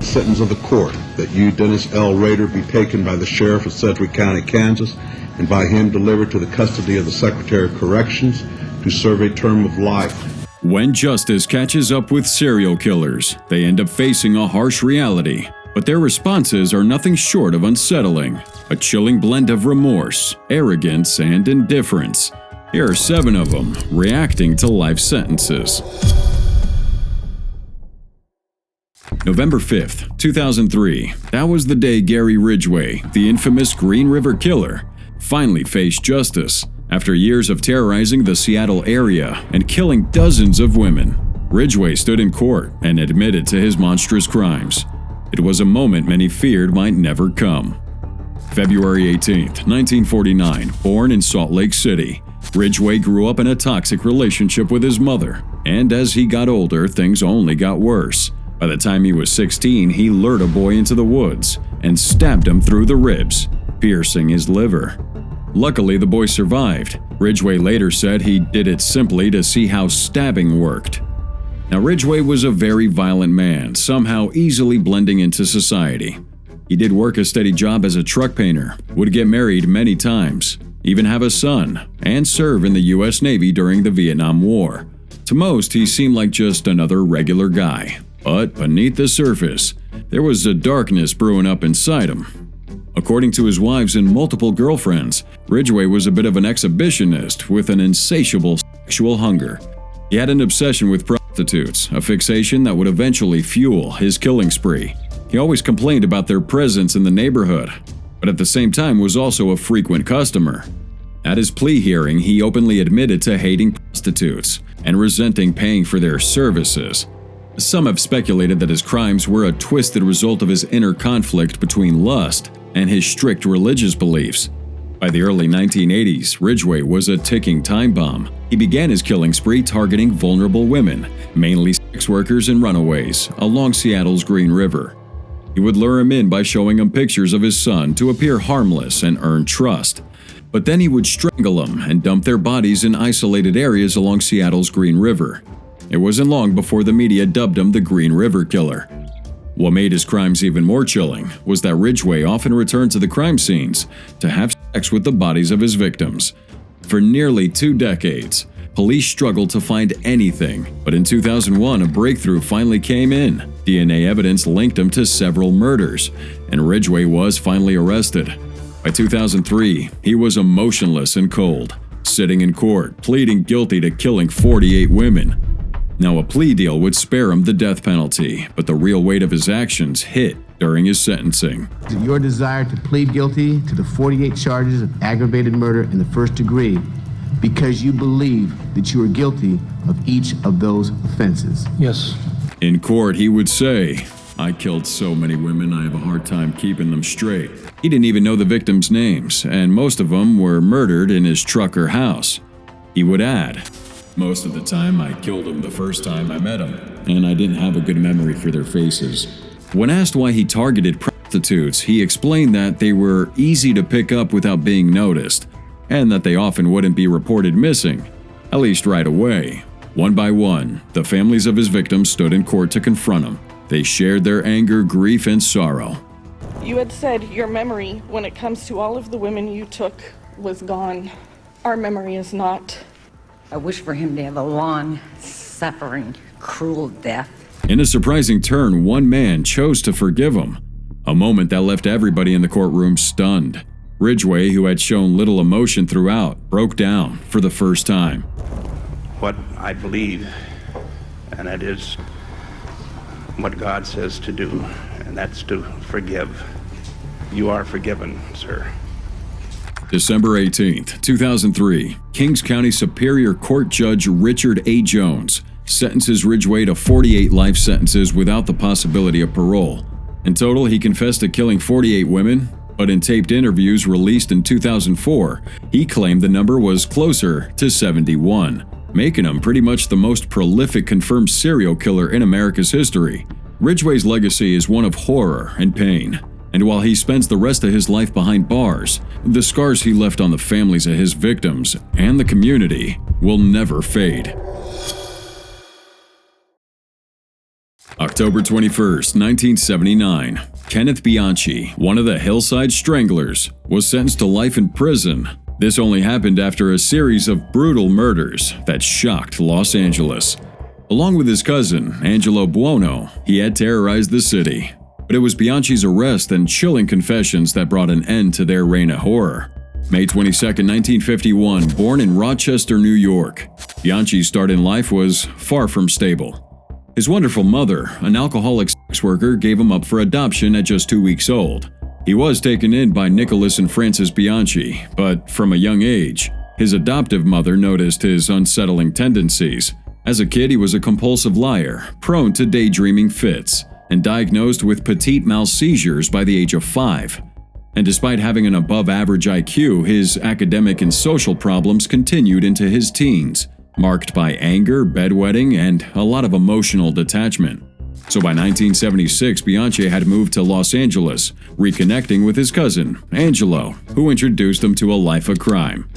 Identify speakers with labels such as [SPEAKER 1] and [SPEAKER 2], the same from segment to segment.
[SPEAKER 1] Sentence of the court that you, Dennis L. Rader, be taken by the sheriff of Sedgwick County, Kansas, and by him delivered to the custody of the Secretary of Corrections to serve a term of life.
[SPEAKER 2] When justice catches up with serial killers, they end up facing a harsh reality, but their responses are nothing short of unsettling. A chilling blend of remorse, arrogance, and indifference. Here are 7 of them reacting to life sentences. November 5th, 2003. That was the day Gary Ridgway, the infamous Green River Killer, finally faced justice. After years of terrorizing the Seattle area and killing dozens of women, Ridgway stood in court and admitted to his monstrous crimes. It was a moment many feared might never come. February 18, 1949, born in Salt Lake City, Ridgway grew up in a toxic relationship with his mother, and as he got older, things only got worse. By the time he was 16, he lured a boy into the woods and stabbed him through the ribs, piercing his liver. Luckily, the boy survived. Ridgway later said he did it simply to see how stabbing worked. Now, Ridgway was a very violent man, somehow easily blending into society. He did work a steady job as a truck painter, would get married many times, even have a son, and serve in the U.S. Navy during the Vietnam War. To most, he seemed like just another regular guy. But beneath the surface, there was a darkness brewing up inside him. According to his wives and multiple girlfriends, Ridgway was a bit of an exhibitionist with an insatiable sexual hunger. He had an obsession with prostitutes, a fixation that would eventually fuel his killing spree. He always complained about their presence in the neighborhood, but at the same time was also a frequent customer. At his plea hearing, he openly admitted to hating prostitutes and resenting paying for their services. Some have speculated that his crimes were a twisted result of his inner conflict between lust and his strict religious beliefs. By the early 1980s, Ridgway was a ticking time bomb. He began his killing spree targeting vulnerable women, mainly sex workers and runaways, along Seattle's Green River. He would lure them in by showing them pictures of his son to appear harmless and earn trust. But then he would strangle them and dump their bodies in isolated areas along Seattle's Green River. It wasn't long before the media dubbed him the Green River Killer. What made his crimes even more chilling was that Ridgway often returned to the crime scenes to have sex with the bodies of his victims. For nearly 2 decades, police struggled to find anything, but in 2001 a breakthrough finally came in. DNA evidence linked him to several murders, and Ridgway was finally arrested. By 2003, he was emotionless and cold, sitting in court, pleading guilty to killing 48 women. Now, a plea deal would spare him the death penalty, but the real weight of his actions hit during his sentencing.
[SPEAKER 3] Your desire to plead guilty to the 48 charges of aggravated murder in the first degree because you believe that you are guilty of each of those offenses.
[SPEAKER 4] Yes.
[SPEAKER 2] In court, he would say, "I killed so many women, I have a hard time keeping them straight." He didn't even know the victims' names, and most of them were murdered in his truck or house. He would add, "Most of the time, I killed them the first time I met them, and I didn't have a good memory for their faces." When asked why he targeted prostitutes, he explained that they were easy to pick up without being noticed, and that they often wouldn't be reported missing, at least right away. One by one, the families of his victims stood in court to confront him. They shared their anger, grief, and sorrow.
[SPEAKER 5] You had said your memory, when it comes to all of the women you took, was gone. Our memory is not.
[SPEAKER 6] I wish for him to have a long, suffering, cruel death.
[SPEAKER 2] In a surprising turn, one man chose to forgive him, a moment that left everybody in the courtroom stunned. Ridgway, who had shown little emotion throughout, broke down for the first time.
[SPEAKER 7] What I believe, and it is what God says to do, and that's to forgive. You are forgiven, sir.
[SPEAKER 2] December 18, 2003, Kings County Superior Court Judge Richard A. Jones sentences Ridgway to 48 life sentences without the possibility of parole. In total, he confessed to killing 48 women, but in taped interviews released in 2004, he claimed the number was closer to 71, making him pretty much the most prolific confirmed serial killer in America's history. Ridgway's legacy is one of horror and pain. And while he spends the rest of his life behind bars, the scars he left on the families of his victims and the community will never fade. October 21st, 1979. Kenneth Biani, one of the Hillside Stranglers, was sentenced to life in prison. This only happened after a series of brutal murders that shocked Los Angeles. Along with his cousin, Angelo Buono, he had terrorized the city. But it was Biani's arrest and chilling confessions that brought an end to their reign of horror. May 22, 1951, born in Rochester, New York, Biani's start in life was far from stable. His wonderful mother, an alcoholic sex worker, gave him up for adoption at just 2 weeks old. He was taken in by Nicholas and Frances Biani, but from a young age, his adoptive mother noticed his unsettling tendencies. As a kid, he was a compulsive liar, prone to daydreaming fits, and diagnosed with petit mal seizures by the age of 5. And despite having an above-average IQ, his academic and social problems continued into his teens, marked by anger, bedwetting, and a lot of emotional detachment. So by 1976, Biani had moved to Los Angeles, reconnecting with his cousin, Angelo, who introduced him to a life of crime.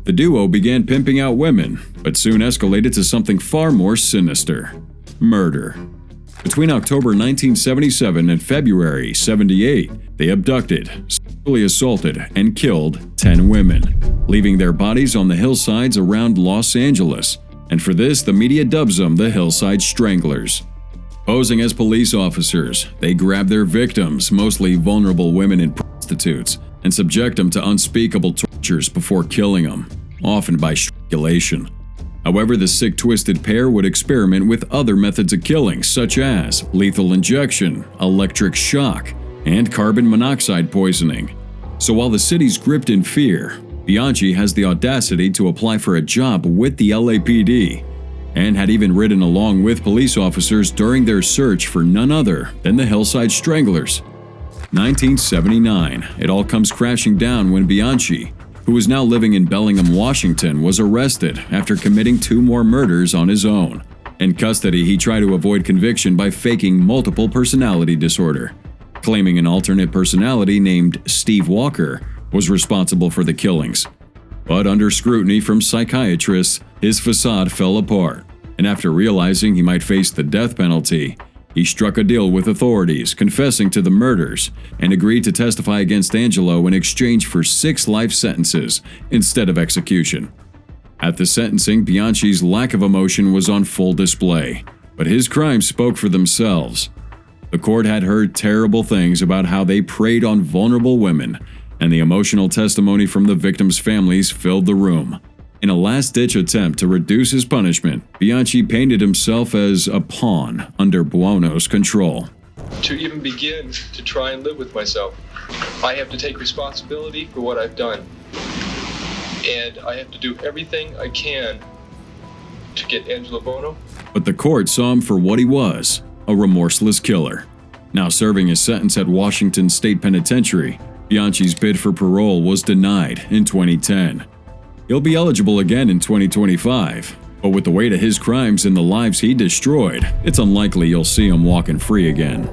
[SPEAKER 2] The duo began pimping out women, but soon escalated to something far more sinister: murder. Between October 1977 and February 78, they abducted, sexually assaulted, and killed 10 women, leaving their bodies on the hillsides around Los Angeles. And for this, the media dubs them the Hillside Stranglers. Posing as police officers, they grab their victims, mostly vulnerable women and prostitutes, and subject them to unspeakable tortures before killing them, often by strangulation. However, the sick, twisted pair would experiment with other methods of killing, such as lethal injection, electric shock, and carbon monoxide poisoning. So while the city's gripped in fear, Biani has the audacity to apply for a job with the LAPD, and had even ridden along with police officers during their search for none other than the Hillside Stranglers. 1979, it all comes crashing down when Biani, who was now living in Bellingham, Washington, was arrested after committing 2 more murders on his own. In custody, he tried to avoid conviction by faking multiple personality disorder, claiming an alternate personality named Steve Walker was responsible for the killings. But under scrutiny from psychiatrists, his facade fell apart, and after realizing he might face the death penalty, he struck a deal with authorities, confessing to the murders, and agreed to testify against Angelo in exchange for 6 life sentences instead of execution. At the sentencing, Biani's lack of emotion was on full display, but his crimes spoke for themselves. The court had heard terrible things about how they preyed on vulnerable women, and the emotional testimony from the victims' families filled the room. In a last-ditch attempt to reduce his punishment, Biani painted himself as a pawn under Buono's control.
[SPEAKER 4] To even begin to try and live with myself, I have to take responsibility for what I've done. And I have to do everything I can to get Angelo Buono.
[SPEAKER 2] But the court saw him for what he was, a remorseless killer. Now serving his sentence at Washington State Penitentiary, Biani's bid for parole was denied in 2010. He'll be eligible again in 2025, but with the weight of his crimes and the lives he destroyed, it's unlikely you'll see him walking free again.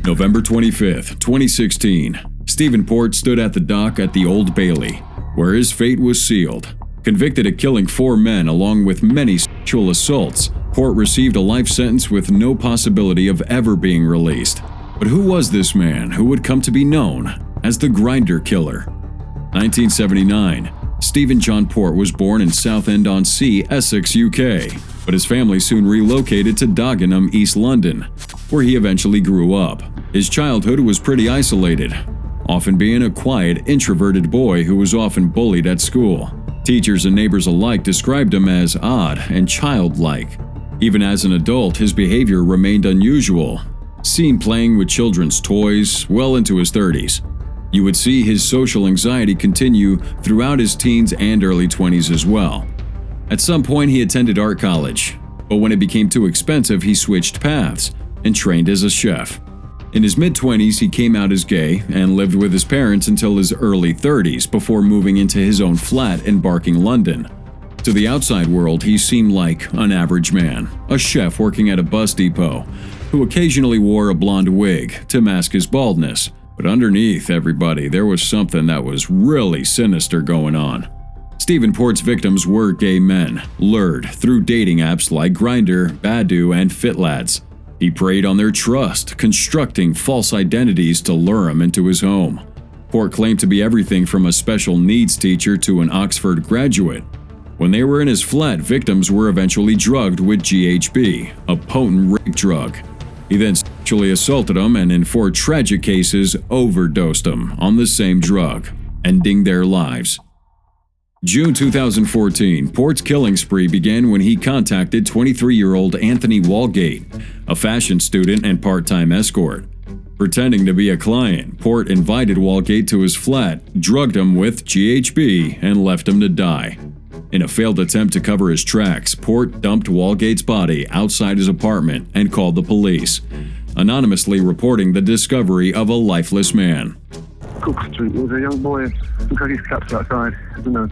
[SPEAKER 2] November 25, 2016. Stephen Port stood at the dock at the Old Bailey, where his fate was sealed. Convicted of killing 4 men along with many sexual assaults, Port received a life sentence with no possibility of ever being released. But who was this man who would come to be known as the Grinder Killer? 1979. Stephen John Port was born in Southend-on-Sea, Essex, UK, but his family soon relocated to Dagenham, East London, where he eventually grew up. His childhood was pretty isolated, often being a quiet, introverted boy who was often bullied at school. Teachers and neighbors alike described him as odd and childlike. Even as an adult, his behavior remained unusual, seen playing with children's toys well into his 30s. You would see his social anxiety continue throughout his teens and early 20s as well. At some point, he attended art college, but when it became too expensive, he switched paths and trained as a chef. In his mid-20s, he came out as gay and lived with his parents until his early 30s before moving into his own flat in Barking, London. To the outside world, he seemed like an average man, a chef working at a bus depot, who occasionally wore a blonde wig to mask his baldness. But underneath everybody, there was something that was really sinister going on. Stephen Port's victims were gay men, lured through dating apps like Grindr, Badoo, and FitLads. He preyed on their trust, constructing false identities to lure them into his home. Port claimed to be everything from a special needs teacher to an Oxford graduate. When they were in his flat, victims were eventually drugged with GHB, a potent rape drug. He then sexually assaulted them and, in 4 tragic cases, overdosed them on the same drug, ending their lives. June 2014, Port's killing spree began when he contacted 23-year-old Anthony Walgate, a fashion student and part-time escort. Pretending to be a client, Port invited Walgate to his flat, drugged him with GHB, and left him to die. In a failed attempt to cover his tracks, Port dumped Walgate's body outside his apartment and called the police, anonymously reporting the discovery of a lifeless man.
[SPEAKER 8] Cook Street, there's a young boy who got his caps outside, isn't there?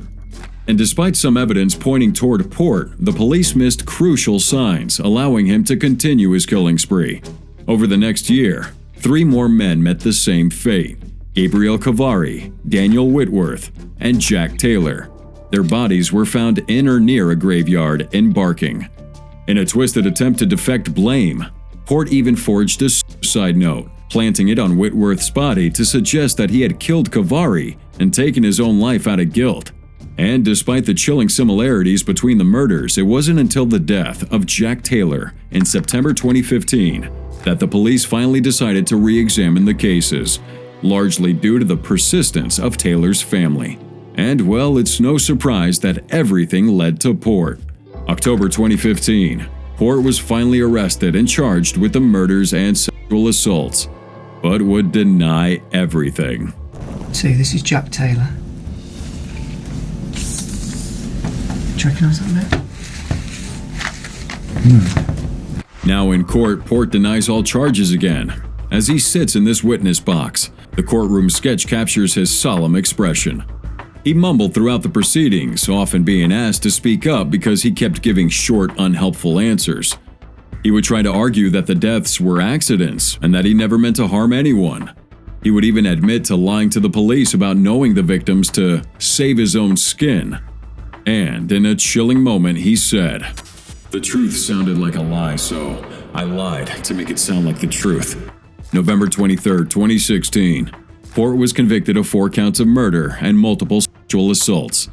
[SPEAKER 2] And despite some evidence pointing toward Port, the police missed crucial signs, allowing him to continue his killing spree. Over the next year, 3 more men met the same fate: Gabriel Cavari, Daniel Whitworth, and Jack Taylor. Their bodies were found in or near a graveyard in Barking. In a twisted attempt to deflect blame, Port even forged a suicide note, planting it on Whitworth's body to suggest that he had killed Cavari and taken his own life out of guilt. And despite the chilling similarities between the murders, it wasn't until the death of Jack Taylor in September 2015 that the police finally decided to re-examine the cases, largely due to the persistence of Taylor's family. And well, it's no surprise that everything led to Port. October 2015, Port was finally arrested and charged with the murders and sexual assaults, but would deny everything.
[SPEAKER 9] See, this is Jack Taylor. Do you recognise that man?
[SPEAKER 2] Now in court, Port denies all charges again. As he sits in this witness box, the courtroom sketch captures his solemn expression. He mumbled throughout the proceedings, often being asked to speak up because he kept giving short, unhelpful answers. He would try to argue that the deaths were accidents and that he never meant to harm anyone. He would even admit to lying to the police about knowing the victims to save his own skin. And in a chilling moment, he said, "The truth sounded like a lie, so I lied to make it sound like the truth." November 23, 2016. Port was convicted of 4 counts of murder and multiple sexual assaults.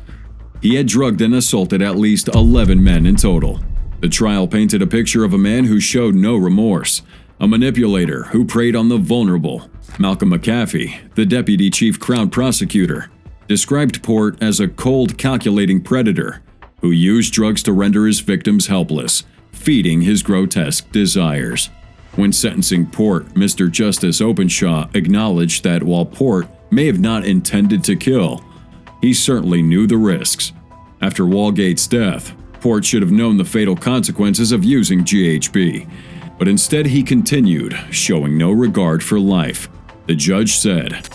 [SPEAKER 2] He had drugged and assaulted at least 11 men in total. The trial painted a picture of a man who showed no remorse, a manipulator who preyed on the vulnerable. Malcolm McAfee, the deputy chief crown prosecutor, described Port as a cold, calculating predator who used drugs to render his victims helpless, feeding his grotesque desires. When sentencing Port, Mr. Justice Openshaw acknowledged that while Port may have not intended to kill, he certainly knew the risks. After Walgate's death, Port should have known the fatal consequences of using GHB, but instead he continued, showing no regard for life. The judge said,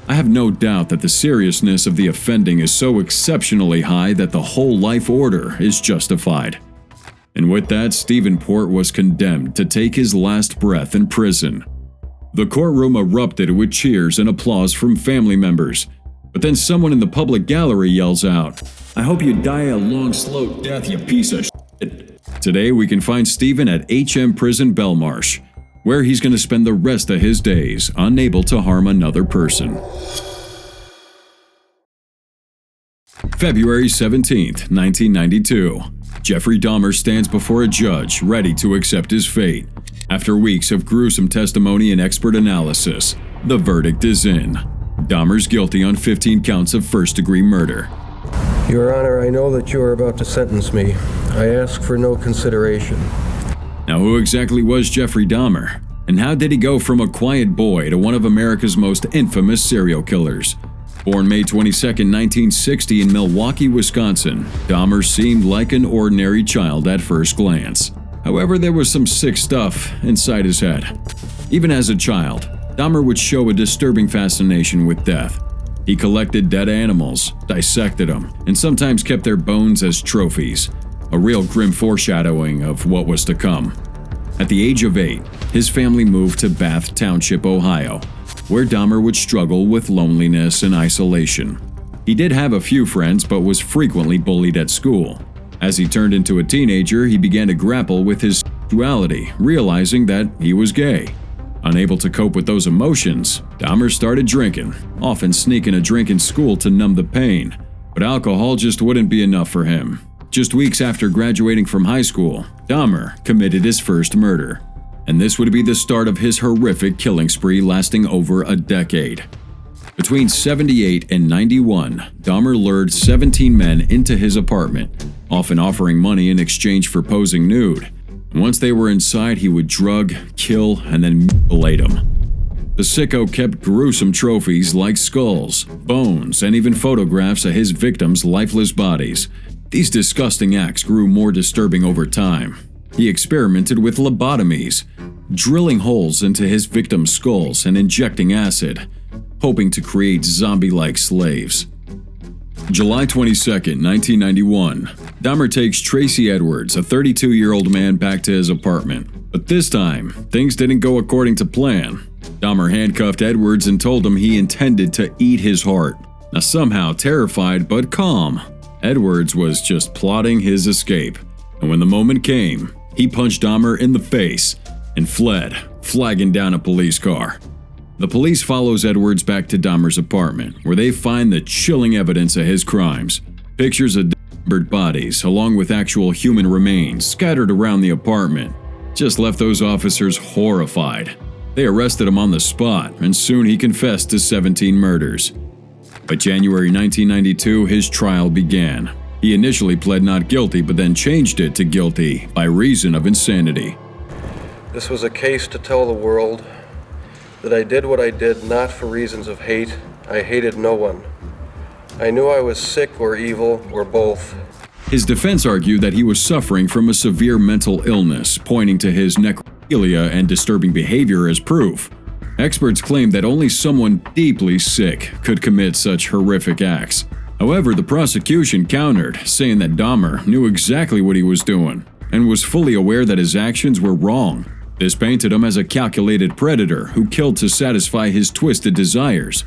[SPEAKER 2] "I have no doubt that the seriousness of the offending is so exceptionally high that the whole life order is justified." And with that, Stephen Port was condemned to take his last breath in prison. The courtroom erupted with cheers and applause from family members. But then someone in the public gallery yells out, "I hope you die a long, slow death, you piece of shit." Today, we can find Stephen at HM Prison Belmarsh, where he's going to spend the rest of his days unable to harm another person. February 17, 1992. Jeffrey Dahmer stands before a judge, ready to accept his fate. After weeks of gruesome testimony and expert analysis, the verdict is in. Dahmer's guilty on 15 counts of first-degree murder.
[SPEAKER 10] Your Honor, I know that you are about to sentence me. I ask for no consideration.
[SPEAKER 2] Now, who exactly was Jeffrey Dahmer? And how did he go from a quiet boy to one of America's most infamous serial killers? Born May 22, 1960 in Milwaukee, Wisconsin, Dahmer seemed like an ordinary child at first glance. However, there was some sick stuff inside his head. Even as a child, Dahmer would show a disturbing fascination with death. He collected dead animals, dissected them, and sometimes kept their bones as trophies, a real grim foreshadowing of what was to come. At the age of 8, his family moved to Bath Township, Ohio, where Dahmer would struggle with loneliness and isolation. He did have a few friends, but was frequently bullied at school. As he turned into a teenager, he began to grapple with his sexuality, realizing that he was gay. Unable to cope with those emotions, Dahmer started drinking, often sneaking a drink in school to numb the pain. But alcohol just wouldn't be enough for him. Just weeks after graduating from high school, Dahmer committed his first murder. And this would be the start of his horrific killing spree lasting over a decade. Between 78 and 91, Dahmer lured 17 men into his apartment, often offering money in exchange for posing nude. Once they were inside, he would drug, kill, and then mutilate them. The sicko kept gruesome trophies like skulls, bones, and even photographs of his victims' lifeless bodies. These disgusting acts grew more disturbing over time. He experimented with lobotomies, drilling holes into his victims' skulls and injecting acid, hoping to create zombie-like slaves. July 22, 1991, Dahmer takes Tracy Edwards, a 32-year-old man, back to his apartment. But this time, things didn't go according to plan. Dahmer handcuffed Edwards and told him he intended to eat his heart. Now, somehow terrified but calm, Edwards was just plotting his escape. And when the moment came, he punched Dahmer in the face and fled, flagging down a police car. The police follows Edwards back to Dahmer's apartment, where they find the chilling evidence of his crimes. Pictures of dismembered bodies, along with actual human remains, scattered around the apartment, just left those officers horrified. They arrested him on the spot, and soon he confessed to 17 murders. By January 1992, his trial began. He initially pled not guilty, but then changed it to guilty by reason of insanity.
[SPEAKER 10] This was a case to tell the world that I did what I did not for reasons of hate. I hated no one. I knew I was sick or evil or both.
[SPEAKER 2] His defense argued that he was suffering from a severe mental illness, pointing to his necrophilia and disturbing behavior as proof. Experts claimed that only someone deeply sick could commit such horrific acts. However, the prosecution countered, saying that Dahmer knew exactly what he was doing and was fully aware that his actions were wrong. This painted him as a calculated predator who killed to satisfy his twisted desires.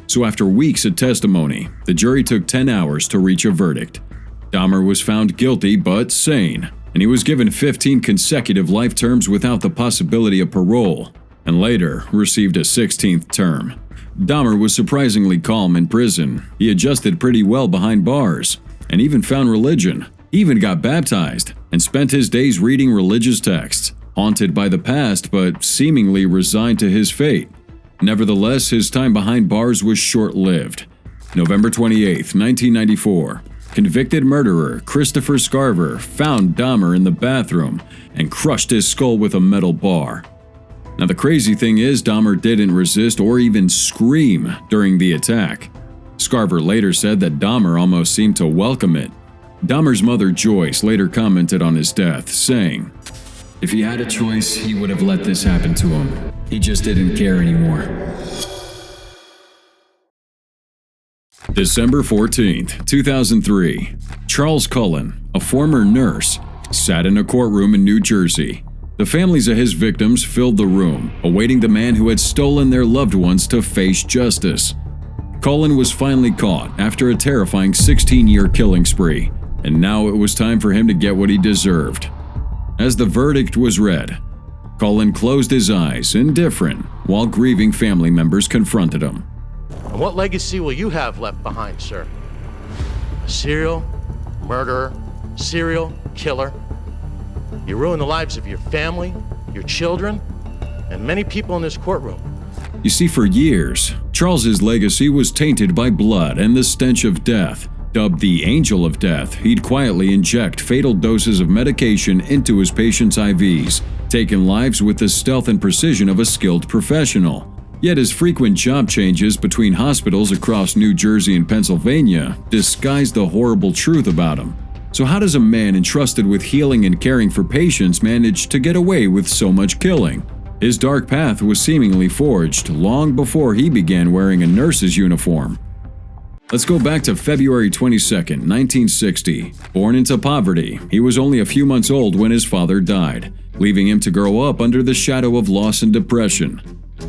[SPEAKER 2] So after weeks of testimony, the jury took 10 hours to reach a verdict. Dahmer was found guilty but sane, and he was given 15 consecutive life terms without the possibility of parole, and later received a 16th term. Dahmer was surprisingly calm in prison. He adjusted pretty well behind bars, and even found religion. He even got baptized, and spent his days reading religious texts, haunted by the past but seemingly resigned to his fate. Nevertheless, his time behind bars was short-lived. November 28, 1994, convicted murderer Christopher Scarver found Dahmer in the bathroom and crushed his skull with a metal bar. Now, the crazy thing is, Dahmer didn't resist or even scream during the attack. Scarver later said that Dahmer almost seemed to welcome it. Dahmer's mother, Joyce, later commented on his death, saying, "If he had a choice, he would have let this happen to him. He just didn't care anymore." December 14, 2003, Charles Cullen, a former nurse, sat in a courtroom in New Jersey. The families of his victims filled the room, awaiting the man who had stolen their loved ones to face justice. Cullen was finally caught after a terrifying 16-year killing spree, and now it was time for him to get what he deserved. As the verdict was read, Cullen closed his eyes, indifferent, while grieving family members confronted him.
[SPEAKER 11] And what legacy will you have left behind, sir? A serial murderer, serial killer. You ruined the lives of your family, your children, and many people in this courtroom.
[SPEAKER 2] You see, for years, Charles's legacy was tainted by blood and the stench of death. Dubbed the Angel of Death, he'd quietly inject fatal doses of medication into his patients' IVs, taking lives with the stealth and precision of a skilled professional. Yet his frequent job changes between hospitals across New Jersey and Pennsylvania disguised the horrible truth about him. So how does a man entrusted with healing and caring for patients manage to get away with so much killing? His dark path was seemingly forged long before he began wearing a nurse's uniform. Let's go back to February 22, 1960. Born into poverty, he was only a few months old when his father died, leaving him to grow up under the shadow of loss and depression.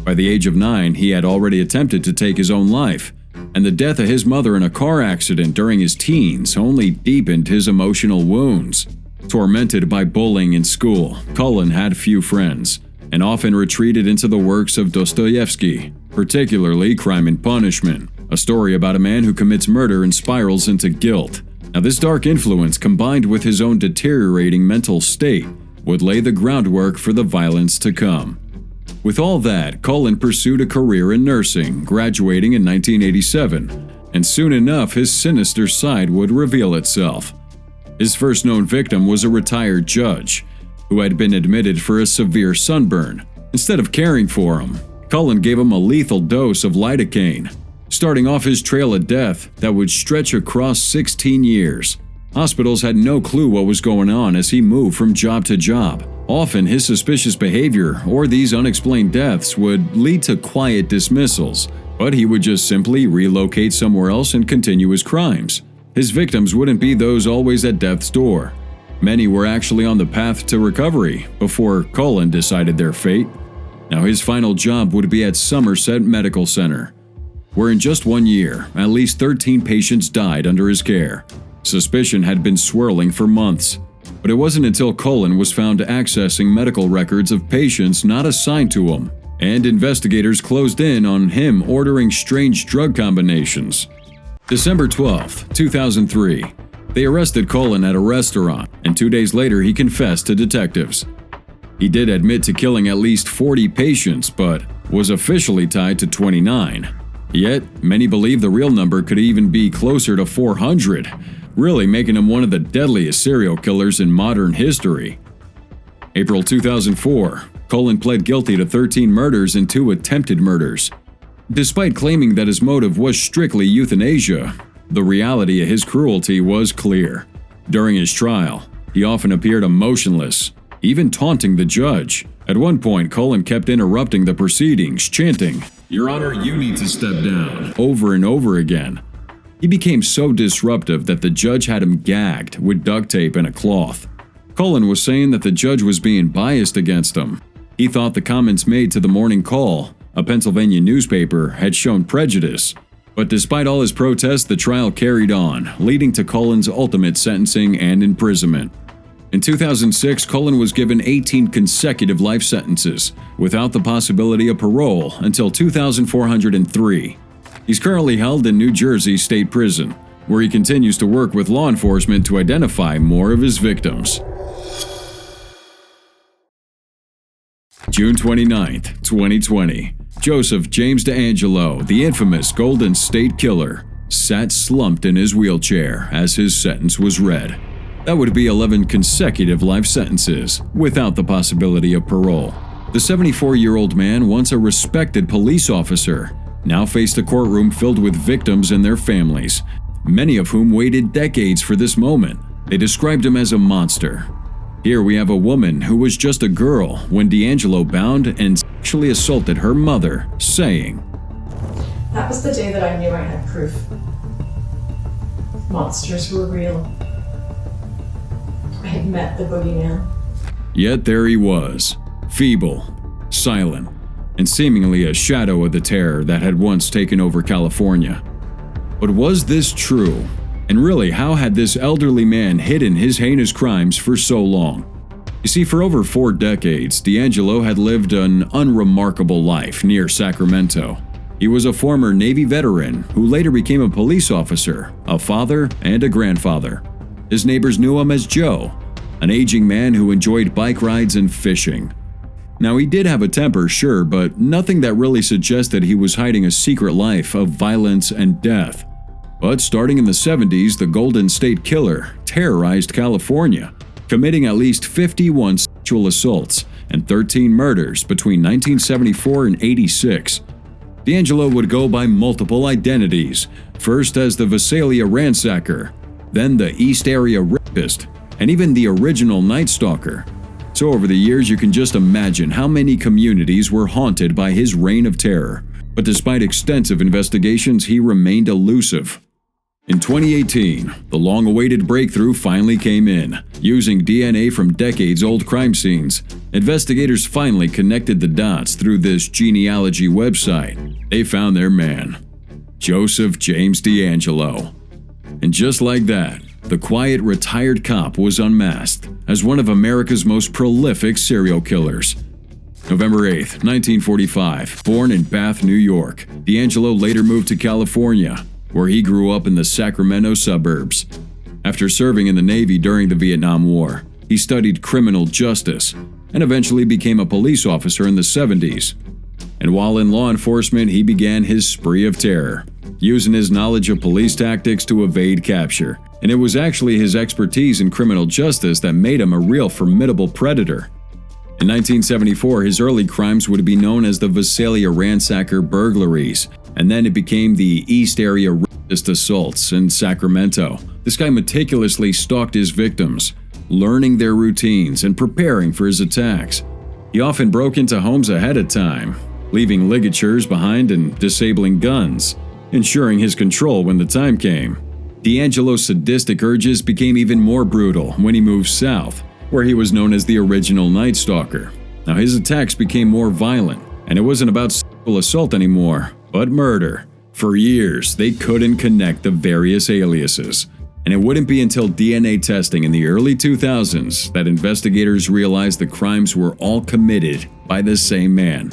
[SPEAKER 2] By the age of 9, he had already attempted to take his own life, and the death of his mother in a car accident during his teens only deepened his emotional wounds. Tormented by bullying in school, Cullen had few friends, and often retreated into the works of Dostoevsky, particularly Crime and Punishment, a story about a man who commits murder and spirals into guilt. Now, this dark influence, combined with his own deteriorating mental state, would lay the groundwork for the violence to come. With all that, Cullen pursued a career in nursing, graduating in 1987, and soon enough his sinister side would reveal itself. His first known victim was a retired judge, who had been admitted for a severe sunburn. Instead of caring for him, Cullen gave him a lethal dose of lidocaine, starting off his trail of death that would stretch across 16 years. Hospitals had no clue what was going on as he moved from job to job. Often, his suspicious behavior or these unexplained deaths would lead to quiet dismissals, but he would just simply relocate somewhere else and continue his crimes. His victims wouldn't be those always at death's door. Many were actually on the path to recovery before Cullen decided their fate. Now, his final job would be at Somerset Medical Center, where in just 1 year, at least 13 patients died under his care. Suspicion had been swirling for months, but it wasn't until Cullen was found accessing medical records of patients not assigned to him, and investigators closed in on him ordering strange drug combinations. December 12, 2003, they arrested Cullen at a restaurant, and 2 days later he confessed to detectives. He did admit to killing at least 40 patients, but was officially tied to 29. Yet, many believe the real number could even be closer to 400, really making him one of the deadliest serial killers in modern history. April 2004, Cullen pled guilty to 13 murders and 2 attempted murders. Despite claiming that his motive was strictly euthanasia, the reality of his cruelty was clear. During his trial, he often appeared emotionless, even taunting the judge. At one point, Cullen kept interrupting the proceedings, chanting, "Your Honor, you need to step down," over and over again. He became so disruptive that the judge had him gagged with duct tape and a cloth. Cullen was saying that the judge was being biased against him. He thought the comments made to the Morning Call, a Pennsylvania newspaper, had shown prejudice. But despite all his protests, the trial carried on, leading to Cullen's ultimate sentencing and imprisonment. In 2006, Cullen was given 18 consecutive life sentences, without the possibility of parole until 2403. He's currently held in New Jersey State Prison, where he continues to work with law enforcement to identify more of his victims. June 29, 2020. Joseph James DAngelo, the infamous Golden State Killer, sat slumped in his wheelchair as his sentence was read. That would be 11 consecutive life sentences, without the possibility of parole. The 74-year-old man, once a respected police officer, now faced a courtroom filled with victims and their families, many of whom waited decades for this moment. They described him as a monster. Here we have a woman who was just a girl when DAngelo bound and sexually assaulted her mother, saying,
[SPEAKER 12] "That was the day that I knew I had proof. Monsters were real. I had met the boogeyman."
[SPEAKER 2] Yet there he was, feeble, silent, and seemingly a shadow of the terror that had once taken over California. But was this true? And really, how had this elderly man hidden his heinous crimes for so long? You see, for over 4 decades, DAngelo had lived an unremarkable life near Sacramento. He was a former Navy veteran who later became a police officer, a father, and a grandfather. His neighbors knew him as Joe, an aging man who enjoyed bike rides and fishing. Now, he did have a temper, sure, but nothing that really suggested he was hiding a secret life of violence and death. But starting in the 70s, the Golden State Killer terrorized California, committing at least 51 sexual assaults and 13 murders between 1974 and 86. DAngelo would go by multiple identities, first as the Visalia ransacker, then the East Area rapist, and even the original Night Stalker. So over the years, you can just imagine how many communities were haunted by his reign of terror. But despite extensive investigations, he remained elusive. In 2018, the long-awaited breakthrough finally came in. Using DNA from decades-old crime scenes, investigators finally connected the dots through this genealogy website. They found their man. Joseph James DAngelo. And just like that, the quiet, retired cop was unmasked as one of America's most prolific serial killers. November 8, 1945, born in Bath, New York, DAngelo later moved to California, where he grew up in the Sacramento suburbs. After serving in the Navy during the Vietnam War, he studied criminal justice and eventually became a police officer in the 70s. And while in law enforcement, he began his spree of terror, using his knowledge of police tactics to evade capture. And it was actually his expertise in criminal justice that made him a real formidable predator. In 1974, his early crimes would be known as the Visalia Ransacker burglaries, and then it became the East Area Rapist assaults in Sacramento. This guy meticulously stalked his victims, learning their routines and preparing for his attacks. He often broke into homes ahead of time, leaving ligatures behind and disabling guns, ensuring his control when the time came. DAngelo's sadistic urges became even more brutal when he moved south, where he was known as the original Night Stalker. Now his attacks became more violent, and it wasn't about sexual assault anymore, but murder. For years, they couldn't connect the various aliases, and it wouldn't be until DNA testing in the early 2000s that investigators realized the crimes were all committed by the same man.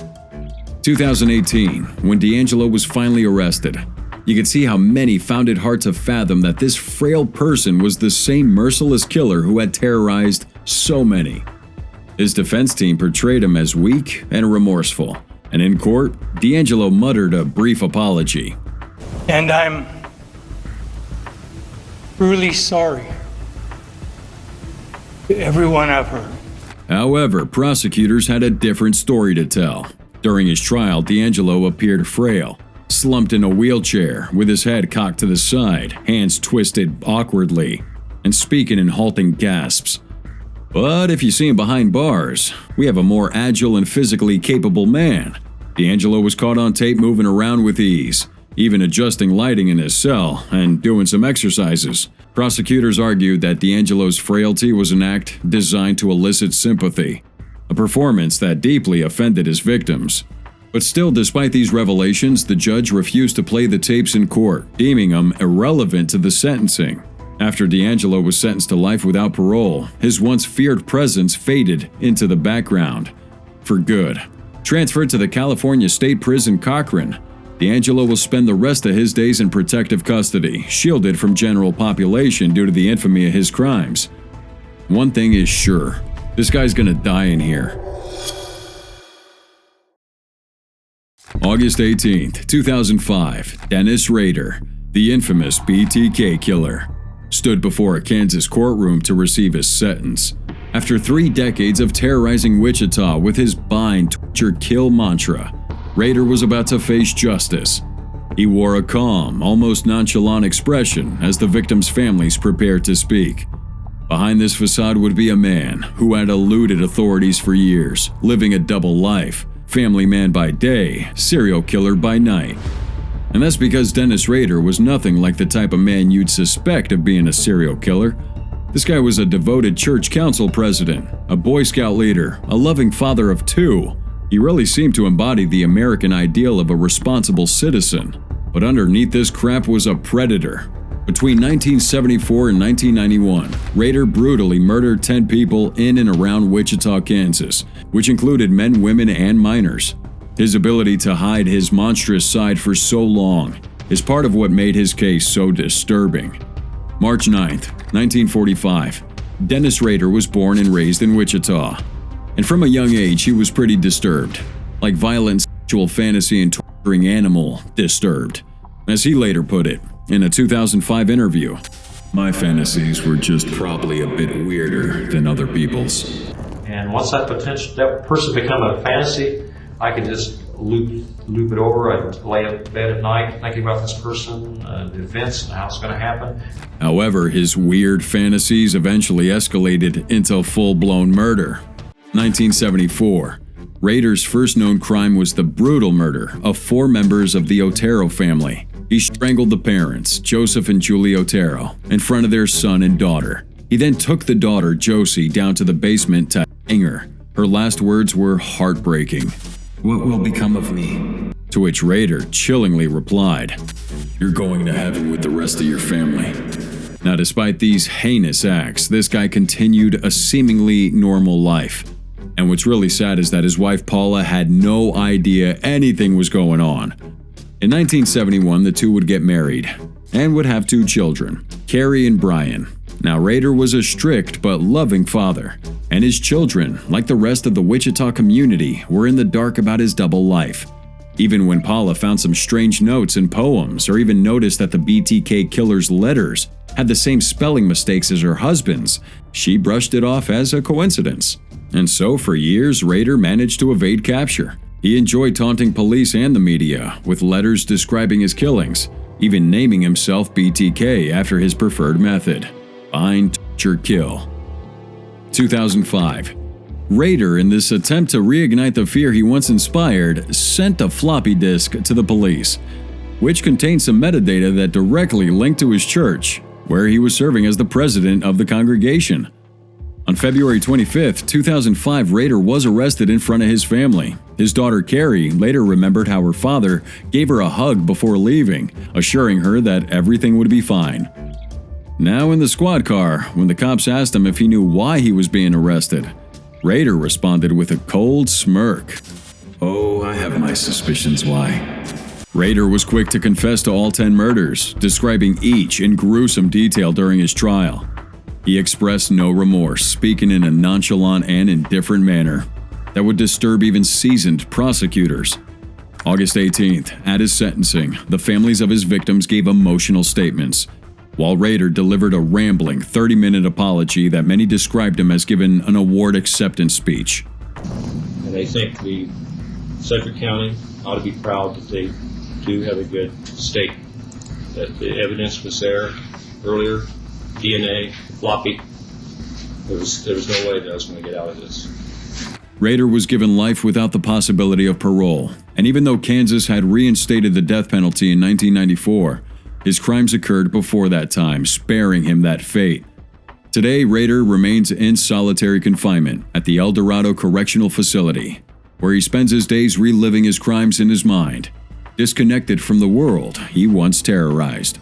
[SPEAKER 2] 2018, when DAngelo was finally arrested, you could see how many found it hard to fathom that this frail person was the same merciless killer who had terrorized so many. His defense team portrayed him as weak and remorseful, and in court, DAngelo muttered a brief apology.
[SPEAKER 13] And I'm really sorry to everyone I've hurt.
[SPEAKER 2] However, prosecutors had a different story to tell. During his trial, DAngelo appeared frail, slumped in a wheelchair with his head cocked to the side, hands twisted awkwardly, and speaking in halting gasps. But if you see him behind bars, we have a more agile and physically capable man. DAngelo was caught on tape moving around with ease, even adjusting lighting in his cell and doing some exercises. Prosecutors argued that DAngelo's frailty was an act designed to elicit sympathy, a performance that deeply offended his victims. But still, despite these revelations, the judge refused to play the tapes in court, deeming them irrelevant to the sentencing. After DAngelo was sentenced to life without parole, his once feared presence faded into the background. For good. Transferred to the California State Prison Cochrane, DAngelo will spend the rest of his days in protective custody, shielded from general population due to the infamy of his crimes. One thing is sure, this guy's gonna die in here. August 18, 2005, Dennis Rader, the infamous BTK killer, stood before a Kansas courtroom to receive his sentence. After 3 decades of terrorizing Wichita with his bind, torture, kill mantra, Rader was about to face justice. He wore a calm, almost nonchalant expression as the victims' families prepared to speak. Behind this facade would be a man who had eluded authorities for years, living a double life. Family man by day, serial killer by night. And that's because Dennis Rader was nothing like the type of man you'd suspect of being a serial killer. This guy was a devoted church council president, a Boy Scout leader, a loving father of 2. He really seemed to embody the American ideal of a responsible citizen. But underneath this crap was a predator. Between 1974 and 1991, Rader brutally murdered 10 people in and around Wichita, Kansas, which included men, women, and minors. His ability to hide his monstrous side for so long is part of what made his case so disturbing. March 9, 1945, Dennis Rader was born and raised in Wichita. And from a young age, he was pretty disturbed, like violent sexual fantasy and torturing animal disturbed. As he later put it, in a 2005 interview, "My fantasies were just probably a bit weirder than other people's."
[SPEAKER 14] And once that person become a fantasy, I could just loop it over. I'd lay in bed at night thinking about this person, the events, and how it's going to happen.
[SPEAKER 2] However, his weird fantasies eventually escalated into full-blown murder. 1974. Rader's first known crime was the brutal murder of 4 members of the Otero family. He strangled the parents, Joseph and Julie Otero, in front of their son and daughter. He then took the daughter, Josie, down to the basement to hang her. Her last words were heartbreaking. "What will become of me?" to which Rader chillingly replied, "You're going to heaven with the rest of your family." Now, despite these heinous acts, this guy continued a seemingly normal life. And what's really sad is that his wife Paula had no idea anything was going on. In 1971, the two would get married and would have 2 children, Carrie and Brian. Now, Rader was a strict but loving father, and his children, like the rest of the Wichita community, were in the dark about his double life. Even when Paula found some strange notes and poems, or even noticed that the BTK killer's letters had the same spelling mistakes as her husband's, she brushed it off as a coincidence. And so, for years, Rader managed to evade capture. He enjoyed taunting police and the media with letters describing his killings, even naming himself BTK after his preferred method: find, torture, kill. 2005. Rader, in this attempt to reignite the fear he once inspired, sent a floppy disk to the police, which contained some metadata that directly linked to his church, where he was serving as the president of the congregation. On February 25, 2005, Rader was arrested in front of his family. His daughter Carrie later remembered how her father gave her a hug before leaving, assuring her that everything would be fine. Now in the squad car, when the cops asked him if he knew why he was being arrested, Rader responded with a cold smirk. "Oh, I have my suspicions why." Rader was quick to confess to all 10 murders, describing each in gruesome detail during his trial. He expressed no remorse, speaking in a nonchalant and indifferent manner that would disturb even seasoned prosecutors. August 18th, at his sentencing, the families of his victims gave emotional statements, while Rader delivered a rambling 30-minute apology that many described him as giving an award acceptance speech.
[SPEAKER 14] And they think the Sedgwick County ought to be proud that they do have a good state, that the evidence was there earlier, DNA, floppy. There was no way that I was going to get out of this.
[SPEAKER 2] Rader was given life without the possibility of parole, and even though Kansas had reinstated the death penalty in 1994, his crimes occurred before that time, sparing him that fate. Today, Rader remains in solitary confinement at the El Dorado Correctional Facility, where he spends his days reliving his crimes in his mind, disconnected from the world he once terrorized.